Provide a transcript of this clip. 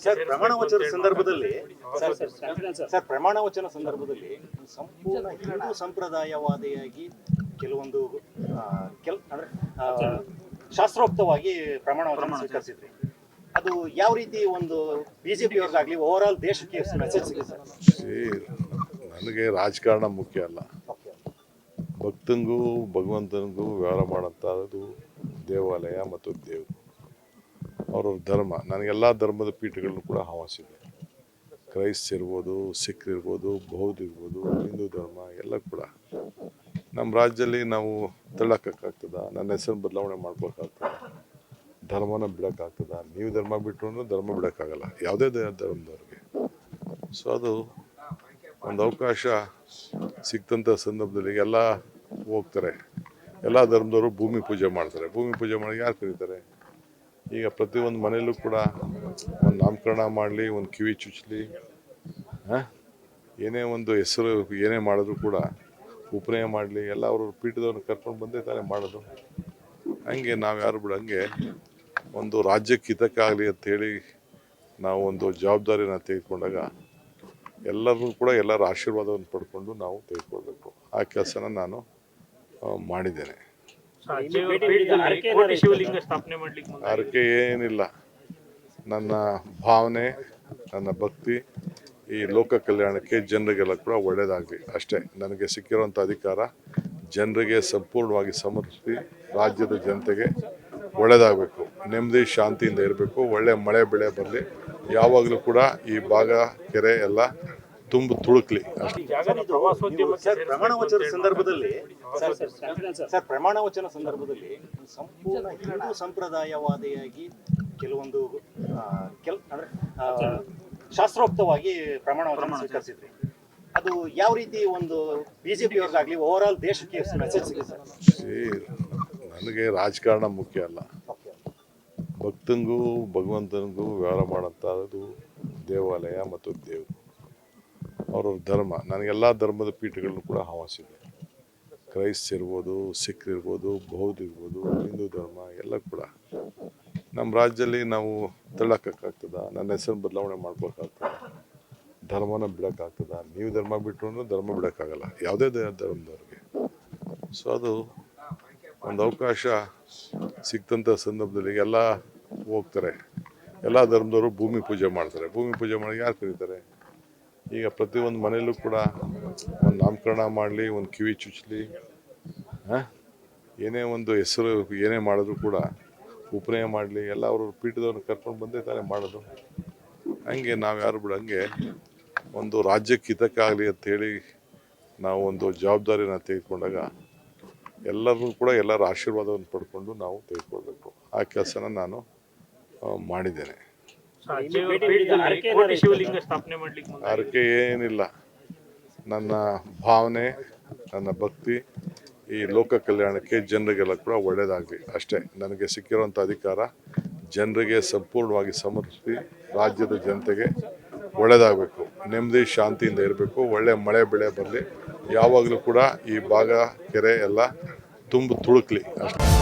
Sir ಪ್ರಮಾಣ ವಚನ ಸಂದರ್ಭದಲ್ಲಿ ಸರ್ ಪ್ರಮಾಣ ವಚನ ಸಂದರ್ಭದಲ್ಲಿ ಸಂಪೂರ್ಣ ಹಿಂದೂ ಸಂಪ್ರದಾಯವಾದಿಯಾಗಿ ಕೆಲವೊಂದು ಅಂದ್ರೆ ಶಾಸ್ತ್ರೋಕ್ತವಾಗಿ ಪ್ರಮಾಣ ವಚನ ಸ್ವೀಕರಿಸಿದ್ರಿ. ಅದು ಯಾವ ರೀತಿ ಒಂದು ಬಿಜೆಪಿ ಅವ್ರಿಗಾಗ್ಲಿ ಓವರ್ ಆಲ್ ದೇಶಕ್ಕೆ ಮೆಸೇಜ್ ಸಿಗುತ್ತೆ ಸರ್? ನನಗೆ ರಾಜಕಾರಣ ಮುಖ್ಯ ಅಲ್ಲ. ಭಕ್ತಂಗೂ ಭಗವಂತನಿಗೂ ವ್ಯವಹಾರ ಮಾಡೋಂಥದ್ದು ದೇವಾಲಯ ಮತ್ತು ದೇವರು, ಅವ್ರವ್ರ ಧರ್ಮ. ನನಗೆಲ್ಲ ಧರ್ಮದ ಪೀಠಗಳನ್ನು ಕೂಡ ಆಹ್ವಾನಿಸಿದೆ. ಕ್ರೈಸ್ತ ಇರ್ಬೋದು, ಸಿಖ್ ಇರ್ಬೋದು, ಬೌದ್ಧ ಇರ್ಬೋದು, ಹಿಂದೂ ಧರ್ಮ ಎಲ್ಲ ಕೂಡ. ನಮ್ಮ ರಾಜ್ಯದಲ್ಲಿ ನಾವು ತಳ್ಳಕ್ಕಾಗ್ತದ? ನನ್ನ ಹೆಸರು ಬದಲಾವಣೆ ಮಾಡ್ಬೇಕಾಗ್ತದ? ಧರ್ಮನ ಬಿಡೋಕ್ಕಾಗ್ತದ? ನೀವು ಧರ್ಮ ಬಿಟ್ಟರು ಧರ್ಮ ಬಿಡೋಕ್ಕಾಗಲ್ಲ, ಯಾವುದೇ ಧರ್ಮದವ್ರಿಗೆ. ಸೊ ಅದು ಒಂದು ಅವಕಾಶ ಸಿಕ್ತಂಥ ಸಂದರ್ಭದಲ್ಲಿ ಎಲ್ಲ ಹೋಗ್ತಾರೆ. ಎಲ್ಲ ಧರ್ಮದವರು ಭೂಮಿ ಪೂಜೆ ಮಾಡ್ತಾರೆ. ಭೂಮಿ ಪೂಜೆ ಮಾಡಿ ಯಾರು ಕರೀತಾರೆ? ಈಗ ಪ್ರತಿಯೊಂದು ಮನೆಯಲ್ಲೂ ಕೂಡ ಒಂದು ನಾಮಕರಣ ಮಾಡಲಿ, ಒಂದು ಕಿವಿ ಚುಚ್ಚಲಿ, ಏನೇ ಒಂದು ಹೆಸರು ಏನೇ ಮಾಡಿದ್ರು ಕೂಡ ಉಪನಯ ಮಾಡಲಿ, ಎಲ್ಲ ಅವ್ರ ಪೀಠದವ್ರನ್ನ ಕರ್ಕೊಂಡು ಬಂದೇ ತಾನೇ ಮಾಡೋದು. ಹಂಗೆ ನಾವು ಯಾರು ಬಿಡಂಗೆ ಒಂದು ರಾಜ್ಯಕ್ಕೆ ಹಿತಕ್ಕಾಗಲಿ ಅಂಥೇಳಿ ನಾವು ಒಂದು ಜವಾಬ್ದಾರಿನ ತೆಗೆದುಕೊಂಡಾಗ ಎಲ್ಲರೂ ಕೂಡ ಎಲ್ಲರ ಆಶೀರ್ವಾದವನ್ನು ಪಡ್ಕೊಂಡು ನಾವು ತೆಗೆದುಕೊಳ್ಬೇಕು. ಆ ಕೆಲಸನ ನಾನು ಮಾಡಿದ್ದೇನೆ. ಹರಕೆ ಏನಿಲ್ಲ. ನನ್ನ ಭಾವನೆ, ನನ್ನ ಭಕ್ತಿ ಈ ಲೋಕ ಕಲ್ಯಾಣಕ್ಕೆ, ಜನರಿಗೆಲ್ಲ ಕೂಡ ಒಳ್ಳೆಯದಾಗಲಿ ಅಷ್ಟೇ. ನನಗೆ ಸಿಕ್ಕಿರುವಂಥ ಅಧಿಕಾರ ಜನರಿಗೆ ಸಂಪೂರ್ಣವಾಗಿ ಸಮರ್ಪಿಸಿ ರಾಜ್ಯದ ಜನತೆಗೆ ಒಳ್ಳೆಯದಾಗಬೇಕು, ನೆಮ್ಮದಿ ಶಾಂತಿಯಿಂದ ಇರಬೇಕು, ಒಳ್ಳೆ ಮಳೆ ಬೆಳೆ ಬರಲಿ, ಯಾವಾಗಲೂ ಕೂಡ ಈ ಭಾಗ ಕೆರೆ ಎಲ್ಲ ತುಂಬ ತುಳುಕ್ಲಿ ಅಷ್ಟೇ. ಸರ್ ಪ್ರಮಾಣ ವಚನ ಸಂದರ್ಭದಲ್ಲಿ ಪ್ರಮಾಣ ವಚನ ಸಂದರ್ಭದಲ್ಲಿ ಸಂಪೂರ್ಣ ಹಿಂದೂ ಸಂಪ್ರದಾಯವಾದಿಯಾಗಿ ಕೆಲವೊಂದು ಅಂದ್ರೆ ಶಾಸ್ತ್ರೋಕ್ತವಾಗಿ ಪ್ರಮಾಣ ವಚನ ಸ್ವೀಕರಿಸಿದ್ರಿ. ಅದು ಯಾವ ರೀತಿ ಒಂದು ಬಿಜೆಪಿ ಅವ್ರಿಗಾಗ್ಲಿ ಓವರ್ ಆಲ್ ದೇಶಕ್ಕೆ ಮೆಸೇಜ್ ಸಿಗುತ್ತೆ ಸರ್? ನನಗೆ ರಾಜಕಾರಣ ಮುಖ್ಯ ಅಲ್ಲ. ಭಕ್ತಂಗೂ ಭಗವಂತನಿಗೂ ವ್ಯವಹಾರ ಮಾಡೋಂಥದ್ದು ದೇವಾಲಯ ಮತ್ತು ದೇವರು, ಅವ್ರವ್ರ ಧರ್ಮ. ನನಗೆಲ್ಲ ಧರ್ಮದ ಪೀಠಗಳನ್ನು ಕೂಡ ಆಹ್ವಾನಿಸಿದೆ. ಕ್ರೈಸ್ತ ಇರ್ಬೋದು, ಸಿಖ್ ಇರ್ಬೋದು, ಬೌದ್ಧ ಇರ್ಬೋದು, ಹಿಂದೂ ಧರ್ಮ ಎಲ್ಲ ಕೂಡ. ನಮ್ಮ ರಾಜ್ಯದಲ್ಲಿ ನಾವು ತಳ್ಳಕ್ಕಾಗ್ತದ? ನನ್ನ ಹೆಸರು ಬದಲಾವಣೆ ಮಾಡ್ಬೇಕಾಗ್ತದ? ಧರ್ಮನ ಬಿಡೋಕ್ಕಾಗ್ತದ? ನೀವು ಧರ್ಮ ಬಿಟ್ಟರು ಧರ್ಮ ಬಿಡೋಕ್ಕಾಗಲ್ಲ, ಯಾವುದೇ ಧರ್ಮದವ್ರಿಗೆ. ಸೊ ಅದು ಒಂದು ಅವಕಾಶ ಸಿಕ್ತಂಥ ಸಂದರ್ಭದಲ್ಲಿ ಎಲ್ಲ ಹೋಗ್ತಾರೆ. ಎಲ್ಲ ಧರ್ಮದವರು ಭೂಮಿ ಪೂಜೆ ಮಾಡ್ತಾರೆ. ಭೂಮಿ ಪೂಜೆ ಮಾಡಿ ಯಾರು ಕರೀತಾರೆ? ಈಗ ಪ್ರತಿಯೊಂದು ಮನೆಯಲ್ಲೂ ಕೂಡ ಒಂದು ನಾಮಕರಣ ಮಾಡಲಿ, ಒಂದು ಕಿವಿ ಚುಚ್ಚಲಿ, ಏನೇ ಒಂದು ಹೆಸರು ಏನೇ ಮಾಡಿದ್ರು ಕೂಡ ಉಪನಯ ಮಾಡಲಿ, ಎಲ್ಲ ಅವ್ರ ಪೀಠದವ್ರನ್ನ ಕರ್ಕೊಂಡು ಬಂದೇ ತಾನೇ ಮಾಡೋದು. ಹಂಗೆ ನಾವು ಯಾರು ಬಿಡಂಗೆ ಒಂದು ರಾಜ್ಯಕ್ಕೆ ಹಿತಕ್ಕಾಗಲಿ ಅಂಥೇಳಿ ನಾವು ಒಂದು ಜವಾಬ್ದಾರಿನ ತೆಗೆದುಕೊಂಡಾಗ ಎಲ್ಲರೂ ಕೂಡ ಎಲ್ಲರ ಆಶೀರ್ವಾದವನ್ನು ಪಡ್ಕೊಂಡು ನಾವು ತೆಗೆದುಕೊಳ್ಬೇಕು. ಆ ಕೆಲಸನ ನಾನು ಮಾಡಿದ್ದೇನೆ. ಹರಕೆ ಏನಿಲ್ಲ. ನನ್ನ ಭಾವನೆ, ನನ್ನ ಭಕ್ತಿ ಈ ಲೋಕ ಕಲ್ಯಾಣಕ್ಕೆ, ಜನರಿಗೆಲ್ಲ ಕೂಡ ಒಳ್ಳೆಯದಾಗಲಿ ಅಷ್ಟೇ. ನನಗೆ ಸಿಕ್ಕಿರುವಂಥ ಅಧಿಕಾರ ಜನರಿಗೆ ಸಂಪೂರ್ಣವಾಗಿ ಸಮರ್ಪಿಸಿ ರಾಜ್ಯದ ಜನತೆಗೆ ಒಳ್ಳೆಯದಾಗಬೇಕು, ನೆಮ್ಮದಿ ಶಾಂತಿಯಿಂದ ಇರಬೇಕು, ಒಳ್ಳೆ ಮಳೆ ಬೆಳೆ ಬರಲಿ, ಯಾವಾಗಲೂ ಕೂಡ ಈ ಭಾಗ ಕೆರೆ ಎಲ್ಲ ತುಂಬ ತುಳುಕ್ಲಿ ಅಷ್ಟೇ.